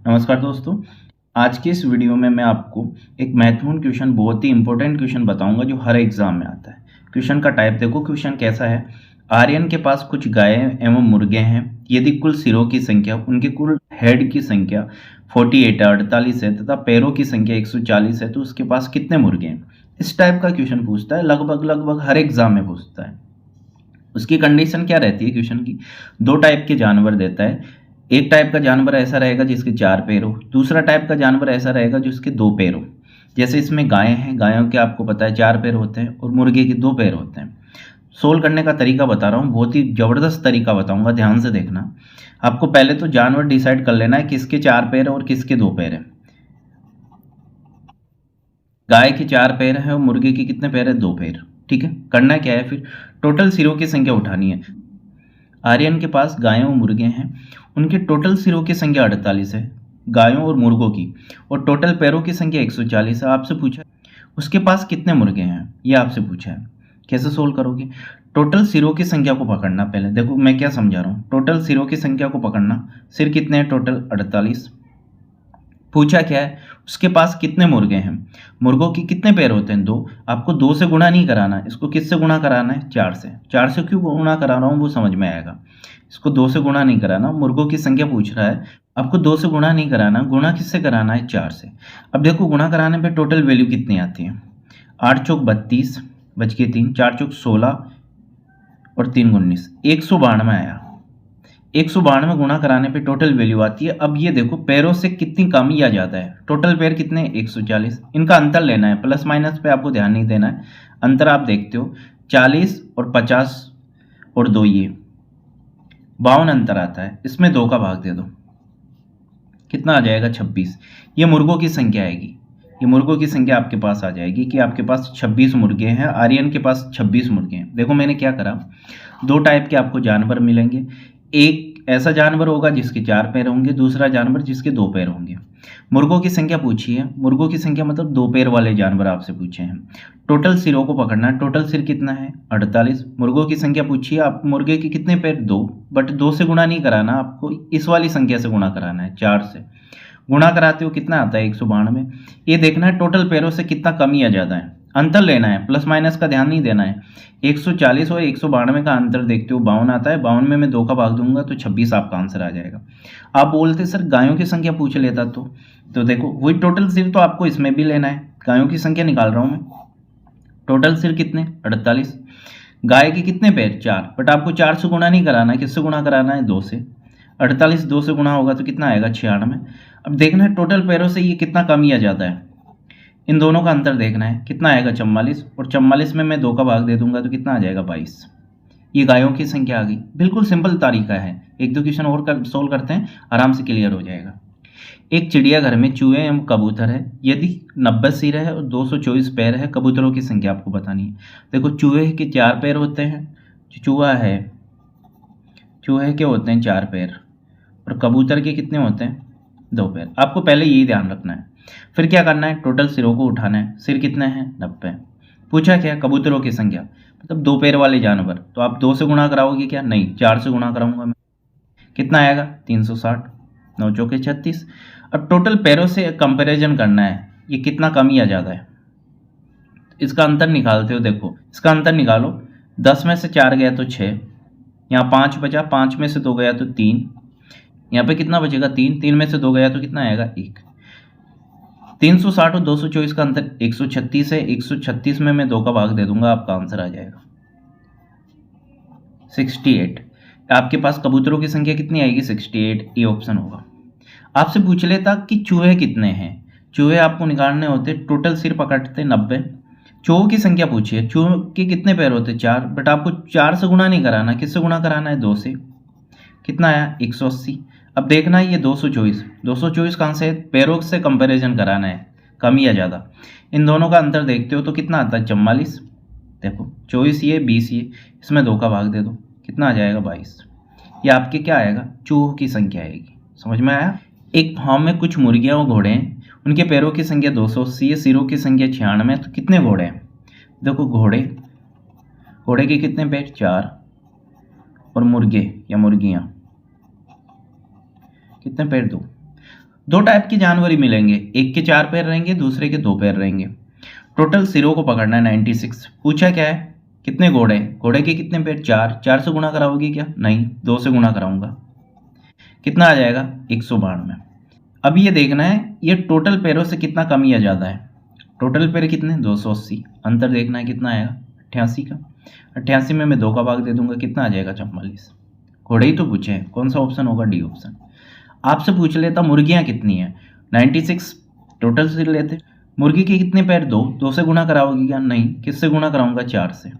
नमस्कार दोस्तों। आज की इस वीडियो में मैं आपको एक महत्वपूर्ण क्वेश्चन, बहुत ही इंपॉर्टेंट क्वेश्चन बताऊंगा जो हर एग्जाम में आता है। क्वेश्चन का टाइप देखो, क्वेश्चन कैसा है। आर्यन के पास कुछ गायें एवं मुर्गे हैं। यदि कुल सिरों की संख्या, उनके कुल हेड की संख्या 48 48 है तथा पैरों की संख्या 140 है, तो उसके पास कितने मुर्गे हैं। इस टाइप का क्वेश्चन पूछता है, लगभग लगभग हर एग्जाम में पूछता है। उसकी कंडीशन क्या रहती है क्वेश्चन की, दो टाइप के जानवर देता है। एक टाइप का जानवर ऐसा रहेगा जिसके 4 पैर हो, दूसरा टाइप का जानवर ऐसा रहेगा जिसके 2 पैर हो। जैसे इसमें गायें हैं, गायों के आपको पता है 4 पैर होते हैं और मुर्गे के 2 पैर होते हैं। सोल्व करने का तरीका बता रहा हूँ, बहुत ही ज़बरदस्त तरीका बताऊंगा, ध्यान से देखना। आपको पहले तो जानवर डिसाइड कर लेना है किसके 4 पैर है और किसके 2 पैर है। गाय के 4 पैर है और मुर्गे के कितने पैर है, 2 पैर। ठीक है, करना क्या है फिर, टोटल सिरों की संख्या उठानी है। आर्यन के पास गायों और मुर्गे हैं, उनके टोटल सिरों की संख्या 48 है गायों और मुर्गों की, और टोटल पैरों की संख्या 140 है। आपसे पूछा उसके पास कितने मुर्गे हैं, ये आपसे पूछा है। कैसे सोल्व करोगे, टोटल सिरों की संख्या को पकड़ना। पहले देखो मैं क्या समझा रहा हूँ, टोटल सिरों की संख्या को पकड़ना। सिर कितने हैं, टोटल 48। पूछा क्या है, उसके पास कितने मुर्गे हैं। मुर्गों की कितने पैर होते हैं, 2। आपको 2 से गुणा नहीं कराना है, इसको किससे गुणा कराना है, 4 से। 4 से क्यों गुणा करा रहा हूँ वो समझ में आएगा। इसको 2 से गुणा नहीं कराना, मुर्गों की संख्या पूछ रहा है, आपको 2 से गुणा नहीं कराना, गुणा किससे कराना है, 4 से। अब देखो गुणा कराने पे टोटल वैल्यू कितनी आती है, 8 चौक 32 बच के 3, 4 चौक 16 और 3 19, 192 आया। 192 गुणा कराने पे टोटल वैल्यू आती है। अब ये देखो पैरों से कितनी कम या ज़्यादा है, टोटल पैर कितने 140। इनका अंतर लेना है, प्लस माइनस पे आपको ध्यान नहीं देना है। अंतर आप देखते हो 40 और 50 और 2, ये 52 अंतर आता है। इसमें 2 का भाग दे दो, कितना आ जाएगा, 26। ये मुर्गों की संख्या आएगी, ये मुर्गों की संख्या आपके पास आ जाएगी कि आपके पास 26 मुर्गे हैं। आर्यन के पास 26 मुर्गे हैं। देखो मैंने क्या करा, दो टाइप के आपको जानवर मिलेंगे। एक ऐसा जानवर होगा जिसके 4 पैर होंगे, दूसरा जानवर जिसके 2 पैर होंगे। मुर्गों की संख्या पूछी है, मुर्गों की संख्या मतलब 2 पैर वाले जानवर आपसे पूछे हैं। टोटल सिरों को पकड़ना है, टोटल सिर कितना है, 48। मुर्गों की संख्या पूछी है, आप मुर्गे के कितने पैर, 2, बट 2 से गुणा नहीं कराना, आपको इस वाली संख्या से गुणा कराना है, 4 से। गुणा कराते हो कितना आता है, 192। ये देखना है टोटल पैरों से कितना कम या ज़्यादा है, अंतर लेना है, प्लस माइनस का ध्यान नहीं देना है। 140 और 192 का अंतर देखते हो 52 आता है, 52 में मैं 2 का भाग दूंगा तो 26 आपका आंसर आ जाएगा। आप बोलते सर गायों की संख्या पूछ लेता तो देखो वही टोटल सिर तो आपको इसमें भी लेना है, गायों की संख्या निकाल रहा हूँ मैं। टोटल सिर कितने, 48। गाय के कितने पैर, 4, बट आपको 4 से गुणा नहीं कराना है, किससे गुणा कराना है, 2 से। 48 2 से गुणा होगा तो कितना आएगा, 96। अब देखना है टोटल पैरों से ये कितना कम या ज़्यादा है, इन दोनों का अंतर देखना है, कितना आएगा, 44, और 44 में मैं 2 का भाग दे दूंगा तो कितना आ जाएगा, 22। ये गायों की संख्या आ गई। बिल्कुल सिंपल तरीका है, एक दो क्वेश्चन और सोल्व करते हैं, आराम से क्लियर हो जाएगा। एक चिड़ियाघर में चूहे एवं कबूतर है। यदि 90 सिर है और 224 पैर है, कबूतरों की संख्या आपको बतानी है। देखो चूहे के 4 पैर होते हैं, जो चूहा है, चूहे के होते हैं 4 पैर, और कबूतर के कितने होते हैं, 2 पैर। आपको पहले यही ध्यान रखना है। फिर क्या करना है, टोटल सिरों को उठाना है। सिर कितने हैं, 90। पूछा क्या, कबूतरों की संख्या, मतलब 2 पैर वाले जानवर, तो आप 2 से गुणा कराओगे क्या, नहीं 4 से गुणा कराऊंगा मैं। कितना आएगा, 360, 9 चौके 36। अब टोटल पैरों से कंपैरिजन करना है, ये कितना कम या ज़्यादा है। इसका अंतर निकालते हो, देखो इसका अंतर निकालो, 10 में से 4 गया तो 6, यहाँ 5 बचा, 5 में से 2 गया तो 3, यहाँ पे कितना बचेगा, 3, 3 में से 2 गया तो कितना आएगा, 1। 360 और 224 का अंतर 136 है, 136 में मैं 2 का भाग दे दूंगा, आपका आंसर आ जाएगा 68। आपके पास कबूतरों की संख्या कितनी आएगी, 68, ये ऑप्शन होगा। आपसे पूछ लेता कि चूहे कितने हैं, चूहे आपको निकालने होते, टोटल सिर पकड़ते 90, चूहों की संख्या पूछिए, चूहों के कितने पैर होते, 4, बट आपको 4 से गुणा नहीं कराना, किससे गुणा कराना है, 2 से। कितना आया, 180। अब देखना है ये 224, 224 कहाँ से है, पैरों से कंपैरिजन कराना है, कम या ज़्यादा। इन दोनों का अंतर देखते हो तो कितना आता है, 44। देखो 24 ये, 20 ये, इसमें 2 का भाग दे दो, कितना आ जाएगा, 22। ये आपके क्या आएगा, चूहों की संख्या आएगी। समझ में आया। एक फार्म में कुछ मुर्गियाँ और घोड़े हैं, उनके पैरों की संख्या 280 है, सिरों की संख्या 96, तो कितने घोड़े हैं। देखो घोड़े, घोड़े के कितने पैर, 4, और मुर्गे या मुर्गियाँ कितने पैर, 2। दो टाइप के जानवर ही मिलेंगे, एक के 4 पैर रहेंगे, दूसरे के 2 पैर रहेंगे। टोटल सिरों को पकड़ना है 96। पूछा क्या है, कितने घोड़े, घोड़े के कितने पैर, 4। 4 से गुणा कराओगे क्या, नहीं 2 से गुणा कराऊंगा। कितना आ जाएगा, 192। अब ये देखना है ये टोटल पैरों से कितना कम या ज़्यादा है। टोटल पैर कितने, 280। अंतर देखना है कितना आएगा, 88 का। 88 में मैं 2 का भाग दे दूंगा, कितना आ जाएगा, 44। घोड़े ही तो पूछे हैं, कौन सा ऑप्शन होगा, डी ऑप्शन। आपसे पूछ लेता मुर्गियाँ कितनी हैं, 96 टोटल सिर लेते। मुर्गी के कितने पैर, 2। 2 से गुणा कराओगे क्या, नहीं, किससे गुणा कराऊंगा, 4 से।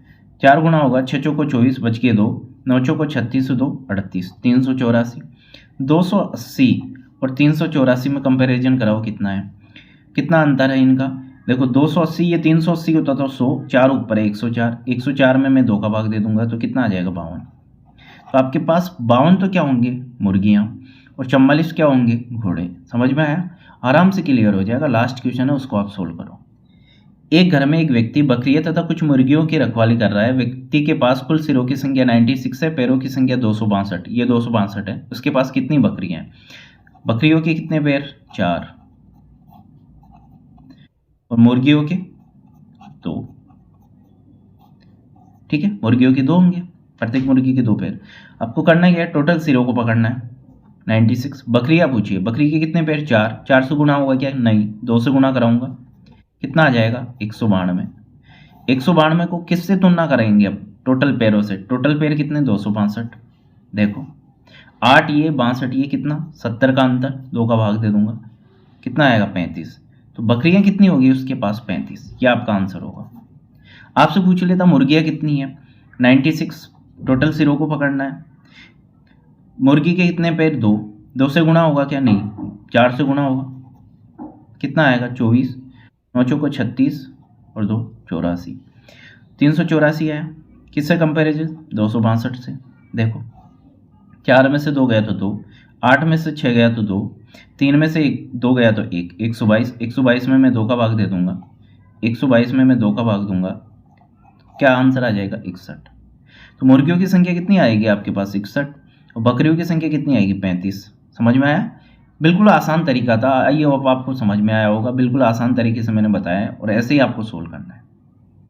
4 गुणा होगा, 6 चौको 24, बच के 2, 9 चौको 36, 2 38, 384। 280 और 384 में कंपैरिजन कराओ कितना है, कितना अंतर है इनका। देखो 280 ये 380 होता तो 100, 4 ऊपर है 104। 104 में मैं 2 का भाग दे दूंगा तो कितना आ जाएगा, 52। तो आपके पास 52 तो क्या होंगे, मुर्गियाँ, और 44 क्या होंगे, घोड़े। समझ में आया, आराम से क्लियर हो जाएगा। लास्ट क्वेश्चन है, उसको आप सोल्व करो। एक घर में एक व्यक्ति बकरियां तथा कुछ मुर्गियों की रखवाली कर रहा है। व्यक्ति के पास कुल सिरों की संख्या 96 है, पैरों की संख्या 262, ये 262 है। उसके पास कितनी बकरियां हैं, बकरियों के कितने पैर, 4, और मुर्गियों के 2। ठीक है, मुर्गियों के 2 होंगे, प्रत्येक मुर्गी के 2 पैर। आपको करना क्या है, टोटल सिरों को पकड़ना है 96। बकरियां पूछिए, बकरी के कितने पैर, 4। 4 से गुणा होगा क्या, नहीं, 2 से गुणा कराऊंगा, कितना आ जाएगा, 192। 192 को किससे तुलना करेंगे अब, टोटल पैरों से। टोटल पैर कितने, 262। देखो 8 ये 62 ये, कितना 70 का अंतर, 2 का भाग दे दूंगा, कितना आएगा, 35। तो बकरियां कितनी होगी उसके पास, 35। ये आपका आंसर होगा। आपसे पूछ लेता मुर्गियां कितनी है, 96 टोटल सिरों को पकड़ना है। मुर्गी के कितने पैर, 2। 2 से गुणा होगा क्या, नहीं, 4 से गुणा होगा, कितना आएगा, 24। 9 चौको 36 और 2 84, 384 आया। किससे कंपेरिजन, 262 से। देखो 4 में से 2 गया तो 2, 8 में से 6 गया तो 2, 3 में से 2 गया तो 1, 122। 122 में मैं 2 का भाग दे दूंगा, 122 में मैं 2 का भाग दूंगा, क्या आंसर आ जाएगा, 61। तो मुर्गियों की संख्या कितनी आएगी आपके पास, 61, और बकरियों की संख्या कितनी आएगी, 35। समझ में आया, बिल्कुल आसान तरीका था। आइए अब आपको समझ में आया होगा, बिल्कुल आसान तरीके से मैंने बताया है, और ऐसे ही आपको सोल्व करना है।